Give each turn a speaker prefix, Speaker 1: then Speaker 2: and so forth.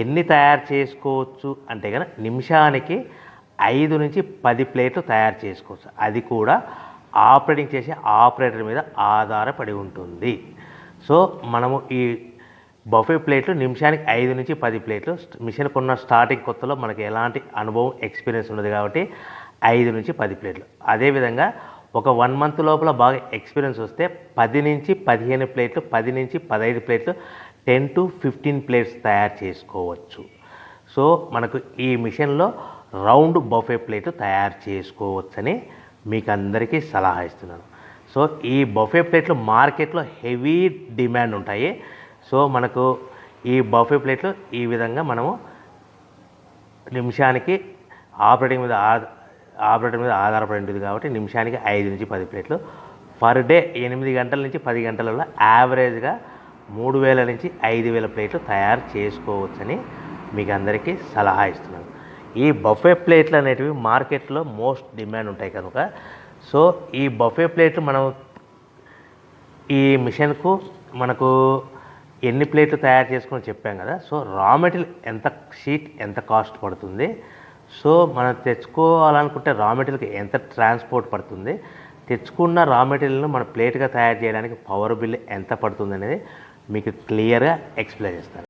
Speaker 1: ఎన్ని తయారు చేసుకోవచ్చు అంటే కనుక నిమిషానికి 5 నుంచి 10 ప్లేట్లు తయారు చేసుకోవచ్చు. అది కూడా ఆపరేటింగ్ చేసే ఆపరేటర్ మీద ఆధారపడి ఉంటుంది. సో మనము ఈ బఫే ప్లేట్లు నిమిషానికి 5 నుంచి 10 ప్లేట్లు. మిషన్ కొన్న స్టార్టింగ్ కొత్తలో మనకి ఎలాంటి అనుభవం ఎక్స్పీరియన్స్ ఉన్నది కాబట్టి 5 నుంచి 10 ప్లేట్లు. అదేవిధంగా ఒక 1 మంత్ లోపల బాగా ఎక్స్పీరియన్స్ వస్తే 10 నుంచి 15 ప్లేట్లు, 10 నుంచి 15 ప్లేట్లు, 10 to 15 ప్లేట్స్ తయారు చేసుకోవచ్చు. సో మనకు ఈ మిషన్లో రౌండ్ బఫే ప్లేట్ తయారు చేసుకోవచ్చని మీకు అందరికీ సలహా ఇస్తున్నాను. సో ఈ బఫే ప్లేట్లు మార్కెట్లో హెవీ డిమాండ్ ఉంటాయి. సో మనకు ఈ బఫే ప్లేట్లు ఈ విధంగా మనము నిమిషానికి ఆపరేటర్ మీద ఆధారపడి ఉంటుంది కాబట్టి నిమిషానికి 5 నుంచి 10 ప్లేట్లు పర్ డే 8 గంటల నుంచి 10 గంటలలో యావరేజ్గా 3000 నుంచి 5000 ప్లేట్లు తయారు చేసుకోవచ్చని మీకు అందరికీ సలహా ఇస్తున్నాను. ఈ బఫే ప్లేట్లు అనేటివి మార్కెట్లో మోస్ట్ డిమాండ్ ఉంటాయి కనుక సో ఈ బఫే ప్లేట్లు మనం ఈ మిషన్కు మనకు ఎన్ని ప్లేట్లు తయారు చేసుకొని చెప్పాం కదా. సో రా మెటీరియల్ ఎంత షీట్ ఎంత కాస్ట్ పడుతుంది, సో మనం తెచ్చుకోవాలనుకుంటే రా మెటీరియల్కి ఎంత ట్రాన్స్పోర్ట్ పడుతుంది, తెచ్చుకున్న రా మెటీరియల్ను మన ప్లేట్గా తయారు చేయడానికి పవర్ బిల్ ఎంత పడుతుంది అనేది మీకు క్లియర్గా ఎక్స్ప్లెయిన్ చేస్తాను.